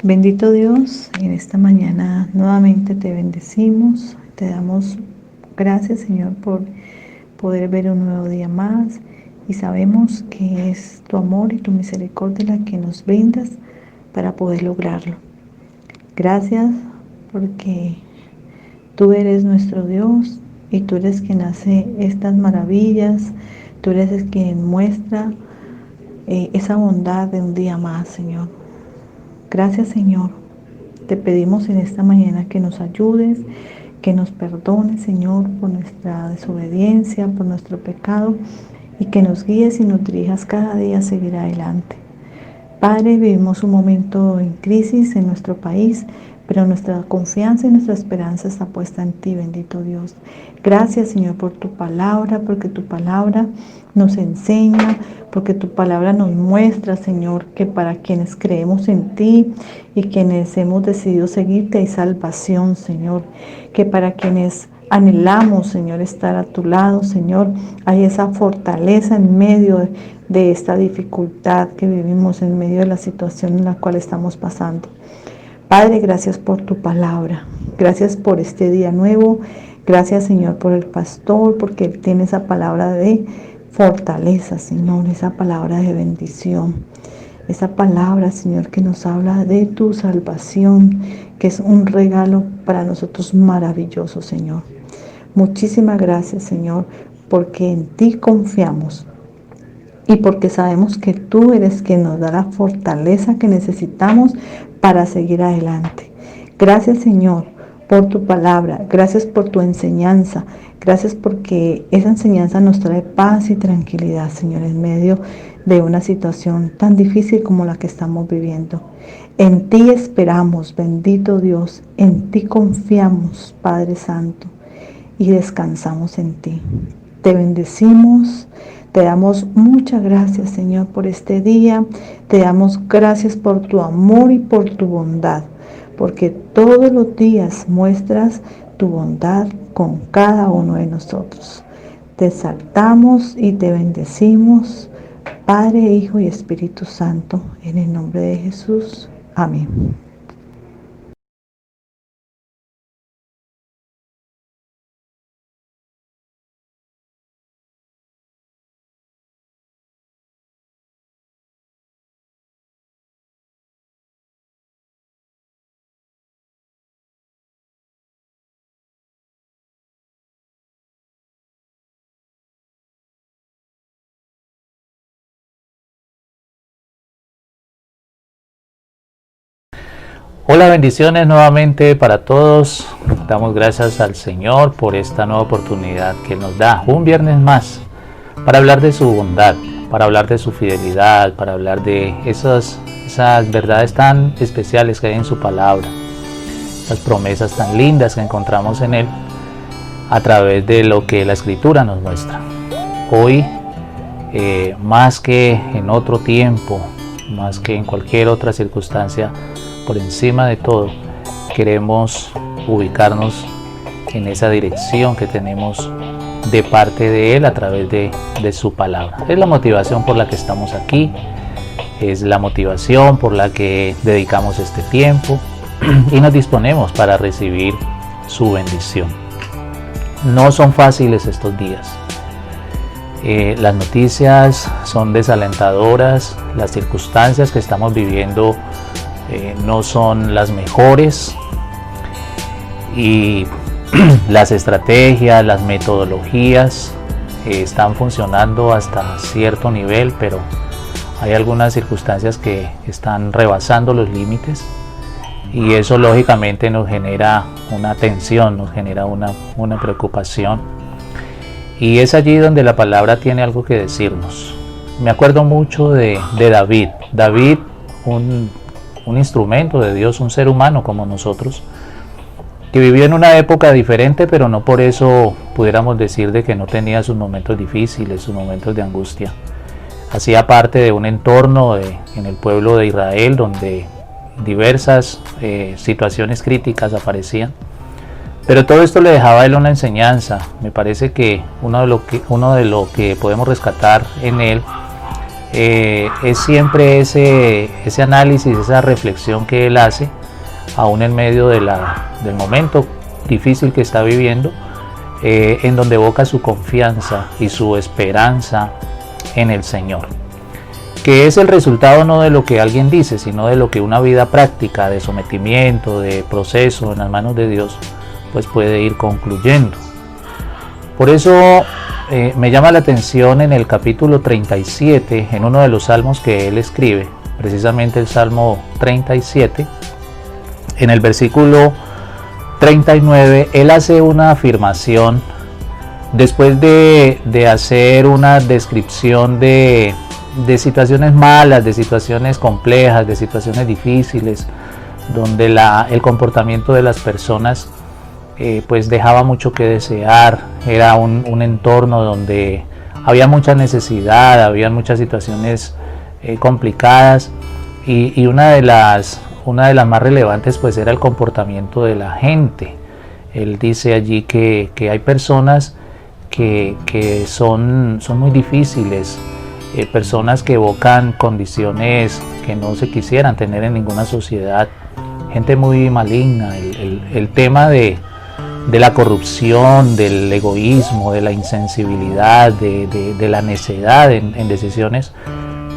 Bendito Dios, en esta mañana nuevamente te bendecimos, te damos gracias, Señor, por poder ver un nuevo día más, y sabemos que es tu amor y tu misericordia la que nos brindas para poder lograrlo. Gracias porque tú eres nuestro Dios y tú eres quien hace estas maravillas, tú eres el quien muestra esa bondad de un día más, Señor. Gracias, Señor. Te pedimos en esta mañana que nos ayudes, que nos perdones, Señor, por nuestra desobediencia, por nuestro pecado, y que nos guíes y nos dirijas cada día a seguir adelante. Padre, vivimos un momento en crisis en nuestro país, pero nuestra confianza y nuestra esperanza está puesta en ti, bendito Dios. Gracias, Señor, por tu palabra, porque tu palabra nos enseña, porque tu palabra nos muestra, Señor, que para quienes creemos en ti y quienes hemos decidido seguirte hay salvación, Señor, que para quienes anhelamos, Señor, estar a tu lado, Señor, hay esa fortaleza en medio de esta dificultad que vivimos, en medio de la situación en la cual estamos pasando. Padre, gracias por tu palabra, gracias por este día nuevo, gracias, Señor, por el pastor, porque él tiene esa palabra de fortaleza, Señor, esa palabra de bendición, esa palabra, Señor, que nos habla de tu salvación, que es un regalo para nosotros maravilloso, Señor. Muchísimas gracias, Señor, porque en ti confiamos y porque sabemos que tú eres quien nos da la fortaleza que necesitamos para seguir adelante. Gracias, Señor, por tu palabra, gracias por tu enseñanza, gracias porque esa enseñanza nos trae paz y tranquilidad, Señor, en medio de una situación tan difícil como la que estamos viviendo. En ti esperamos, bendito Dios, en ti confiamos, Padre Santo, y descansamos en ti. Te bendecimos, te damos muchas gracias, Señor, por este día. Te damos gracias por tu amor y por tu bondad, porque todos los días muestras tu bondad con cada uno de nosotros. Te exaltamos y te bendecimos, Padre, Hijo y Espíritu Santo, en el nombre de Jesús. Amén. Hola, bendiciones nuevamente para todos. Damos gracias al Señor por esta nueva oportunidad que nos da un viernes más para hablar de su bondad, para hablar de su fidelidad, para hablar de esas verdades tan especiales que hay en su palabra, esas promesas tan lindas que encontramos en Él a través de lo que la Escritura nos muestra. Hoy, más que en otro tiempo, más que en cualquier otra circunstancia, por encima de todo, queremos ubicarnos en esa dirección que tenemos de parte de Él a través de su palabra. Es la motivación por la que estamos aquí, es la motivación por la que dedicamos este tiempo y nos disponemos para recibir su bendición. No son fáciles estos días. Las noticias son desalentadoras, las circunstancias que estamos viviendo no son las mejores, y las estrategias, las metodologías están funcionando hasta cierto nivel, pero hay algunas circunstancias que están rebasando los límites, y eso lógicamente nos genera una tensión, nos genera una preocupación, y es allí donde la palabra tiene algo que decirnos. Me acuerdo mucho de David, un instrumento de Dios, un ser humano como nosotros, que vivió en una época diferente, pero no por eso pudiéramos decir de que no tenía sus momentos difíciles, sus momentos de angustia. Hacía parte de un entorno en el pueblo de Israel donde diversas situaciones críticas aparecían, pero todo esto le dejaba a él una enseñanza. Me parece que uno de lo que podemos rescatar en él es siempre ese análisis, esa reflexión que él hace, aún en medio del momento difícil que está viviendo, en donde evoca su confianza y su esperanza en el Señor, que es el resultado no de lo que alguien dice, sino de lo que una vida práctica de sometimiento, de proceso en las manos de Dios, pues puede ir concluyendo. Por eso me llama la atención en el capítulo 37, en uno de los salmos que él escribe, precisamente el Salmo 37, en el versículo 39, él hace una afirmación después de hacer una descripción de situaciones malas, de situaciones complejas, de situaciones difíciles, donde el comportamiento de las personas pues dejaba mucho que desear. Era un entorno donde había mucha necesidad, había muchas situaciones complicadas, y una de las más relevantes pues era el comportamiento de la gente. Él dice allí que hay personas que son muy difíciles, personas que evocan condiciones que no se quisieran tener en ninguna sociedad, gente muy maligna. El tema de la corrupción, del egoísmo, de la insensibilidad, de la necedad en decisiones,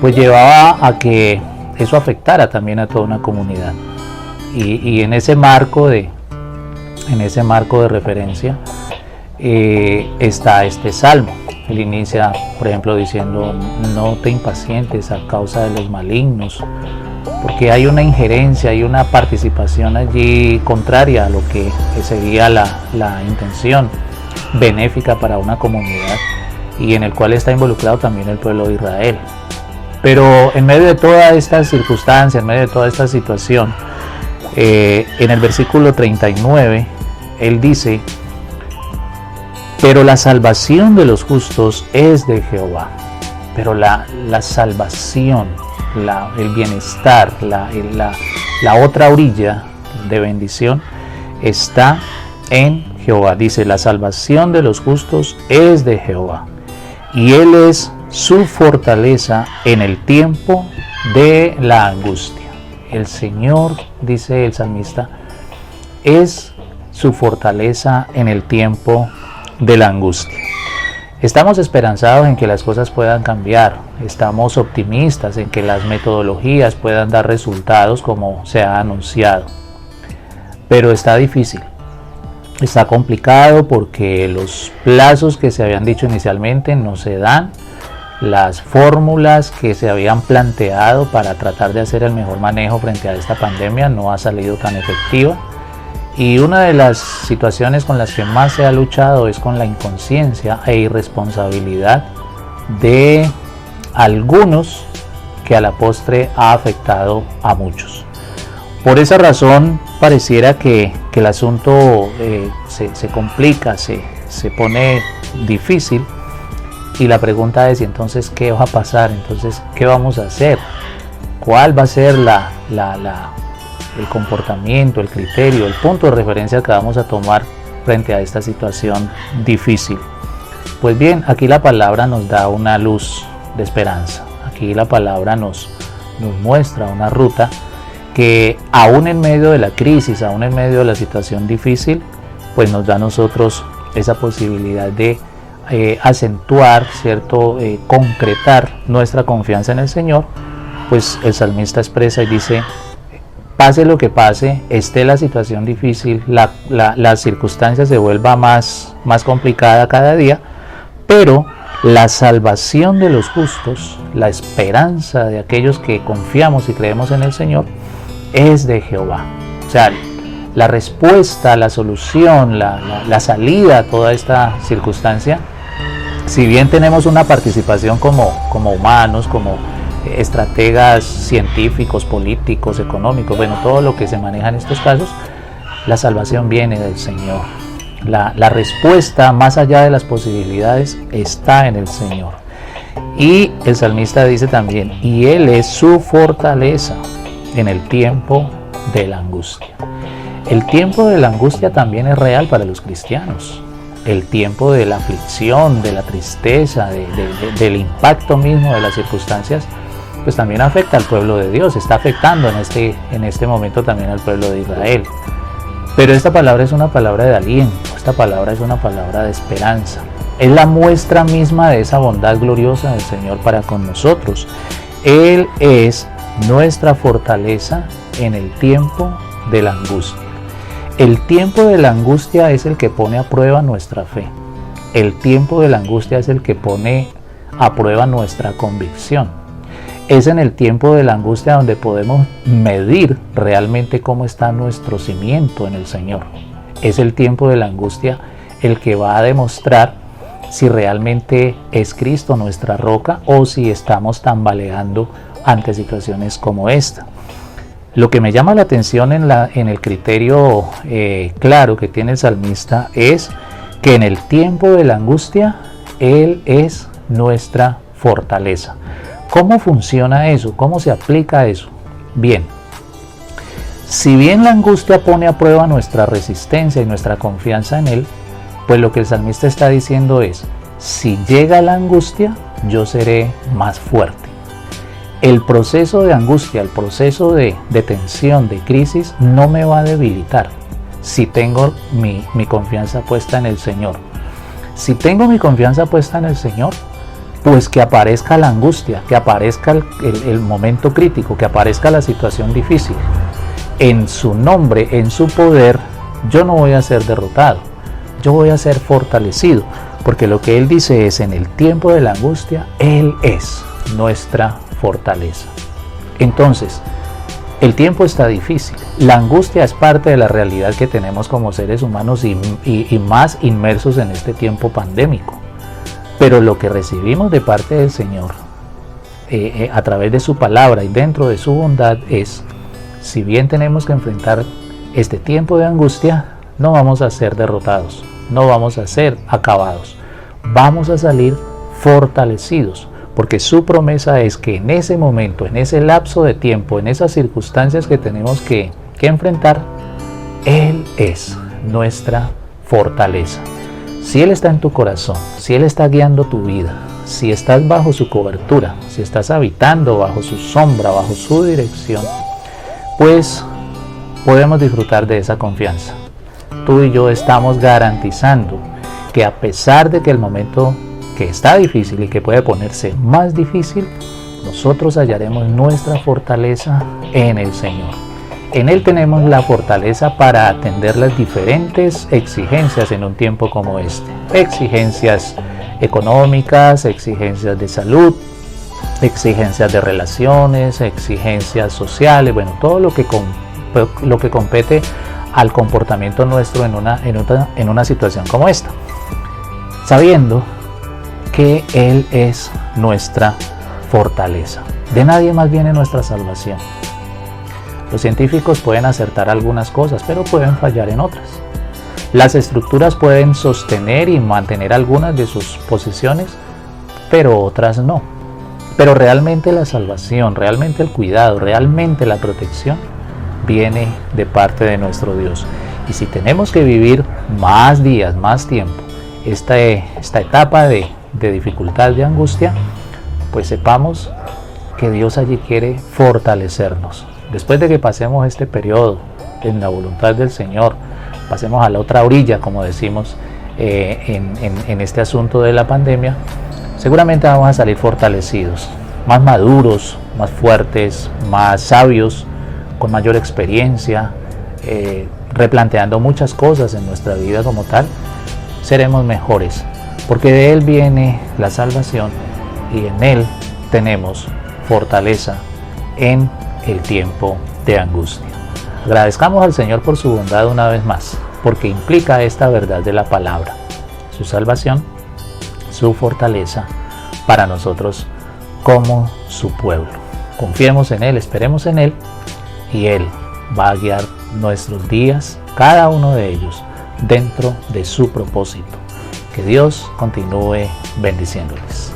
pues llevaba a que eso afectara también a toda una comunidad. Y en ese marco de referencia está este salmo. Él inicia, por ejemplo, diciendo: no te impacientes a causa de los malignos, porque hay una injerencia, hay una participación allí contraria a lo que sería la intención benéfica para una comunidad, y en el cual está involucrado también el pueblo de Israel. Pero en medio de toda esta circunstancia, en medio de toda esta situación, en el versículo 39, él dice: pero la salvación de los justos es de Jehová. Pero la salvación, el bienestar, la otra orilla de bendición está en Jehová. Dice: la salvación de los justos es de Jehová, y Él es su fortaleza en el tiempo de la angustia. El Señor, dice el salmista, es su fortaleza en el tiempo de la angustia. Estamos esperanzados en que las cosas puedan cambiar, estamos optimistas en que las metodologías puedan dar resultados como se ha anunciado, pero está difícil, está complicado, porque los plazos que se habían dicho inicialmente no se dan, las fórmulas que se habían planteado para tratar de hacer el mejor manejo frente a esta pandemia no ha salido tan efectiva. Y una de las situaciones con las que más se ha luchado es con la inconsciencia e irresponsabilidad de algunos, que a la postre ha afectado a muchos. Por esa razón pareciera que el asunto se complica, se pone difícil, y la pregunta es: ¿y entonces qué va a pasar? Entonces, ¿qué vamos a hacer? ¿Cuál va a ser el comportamiento, el criterio, el punto de referencia que vamos a tomar frente a esta situación difícil? Pues bien, aquí la palabra nos da una luz de esperanza. Aquí la palabra nos muestra una ruta que, aún en medio de la crisis, aún en medio de la situación difícil, pues nos da a nosotros esa posibilidad de acentuar, ¿cierto? Concretar nuestra confianza en el Señor. Pues el salmista expresa y dice: pase lo que pase, esté la situación difícil, la circunstancia se vuelva más complicada cada día, pero la salvación de los justos, la esperanza de aquellos que confiamos y creemos en el Señor, es de Jehová. O sea, la respuesta, la solución, la salida a toda esta circunstancia, si bien tenemos una participación como humanos, como estrategas científicos, políticos, económicos, bueno, todo lo que se maneja en estos casos, la salvación viene del Señor. La respuesta, más allá de las posibilidades, está en el Señor. Y el salmista dice también: y Él es su fortaleza en el tiempo de la angustia. El tiempo de la angustia también es real para los cristianos. el tiempo de la aflicción, de la tristeza, del impacto mismo de las circunstancias, pues también afecta al pueblo de Dios, está afectando en este momento también al pueblo de Israel. Pero esta palabra es una palabra de aliento, esta palabra es una palabra de esperanza. Es la muestra misma de esa bondad gloriosa del Señor para con nosotros. Él es nuestra fortaleza en el tiempo de la angustia. El tiempo de la angustia es el que pone a prueba nuestra fe. El tiempo de la angustia es el que pone a prueba nuestra convicción. Es en el tiempo de la angustia donde podemos medir realmente cómo está nuestro cimiento en el Señor. Es el tiempo de la angustia el que va a demostrar si realmente es Cristo nuestra roca o si estamos tambaleando ante situaciones como esta. Lo que me llama la atención en el criterio claro que tiene el salmista es que en el tiempo de la angustia Él es nuestra fortaleza. ¿Cómo funciona eso? ¿Cómo se aplica eso? Bien, si bien la angustia pone a prueba nuestra resistencia y nuestra confianza en Él, pues lo que el salmista está diciendo es, si llega la angustia, yo seré más fuerte. El proceso de angustia, el proceso de tensión, de crisis, no me va a debilitar si tengo mi confianza puesta en el Señor. Si tengo mi confianza puesta en el Señor, pues que aparezca la angustia, que aparezca el momento crítico, que aparezca la situación difícil. En su nombre, en su poder, yo no voy a ser derrotado, yo voy a ser fortalecido, porque lo que Él dice es, en el tiempo de la angustia, Él es nuestra fortaleza. Entonces, el tiempo está difícil, la angustia es parte de la realidad que tenemos como seres humanos y más inmersos en este tiempo pandémico. Pero lo que recibimos de parte del Señor a través de su palabra y dentro de su bondad es, si bien tenemos que enfrentar este tiempo de angustia, no vamos a ser derrotados, no vamos a ser acabados, vamos a salir fortalecidos, porque su promesa es que en ese momento, en ese lapso de tiempo, en esas circunstancias que tenemos que enfrentar, Él es nuestra fortaleza. Si Él está en tu corazón, si Él está guiando tu vida, si estás bajo su cobertura, si estás habitando bajo su sombra, bajo su dirección, pues podemos disfrutar de esa confianza. Tú y yo estamos garantizando que a pesar de que el momento que está difícil y que puede ponerse más difícil, nosotros hallaremos nuestra fortaleza en el Señor. En Él tenemos la fortaleza para atender las diferentes exigencias en un tiempo como este. Exigencias económicas, exigencias de salud, exigencias de relaciones, exigencias sociales, bueno, todo lo que compete al comportamiento nuestro en una situación como esta. Sabiendo que Él es nuestra fortaleza. De nadie más viene nuestra salvación. Los científicos pueden acertar algunas cosas, pero pueden fallar en otras. Las estructuras pueden sostener y mantener algunas de sus posiciones, pero otras no. Pero realmente la salvación, realmente el cuidado, realmente la protección viene de parte de nuestro Dios. Y si tenemos que vivir más días, más tiempo, esta etapa de dificultad, de angustia, pues sepamos que Dios allí quiere fortalecernos. Después de que pasemos este periodo en la voluntad del Señor, pasemos a la otra orilla, como decimos en este asunto de la pandemia, seguramente vamos a salir fortalecidos, más maduros, más fuertes, más sabios, con mayor experiencia, replanteando muchas cosas en nuestra vida como tal. Seremos mejores, porque de Él viene la salvación y en Él tenemos fortaleza en el tiempo de angustia. Agradezcamos al Señor por su bondad una vez más, porque implica esta verdad de la palabra, su salvación, su fortaleza para nosotros como su pueblo. Confiemos en Él, esperemos en Él, y Él va a guiar nuestros días, cada uno de ellos, dentro de su propósito. Que Dios continúe bendiciéndoles.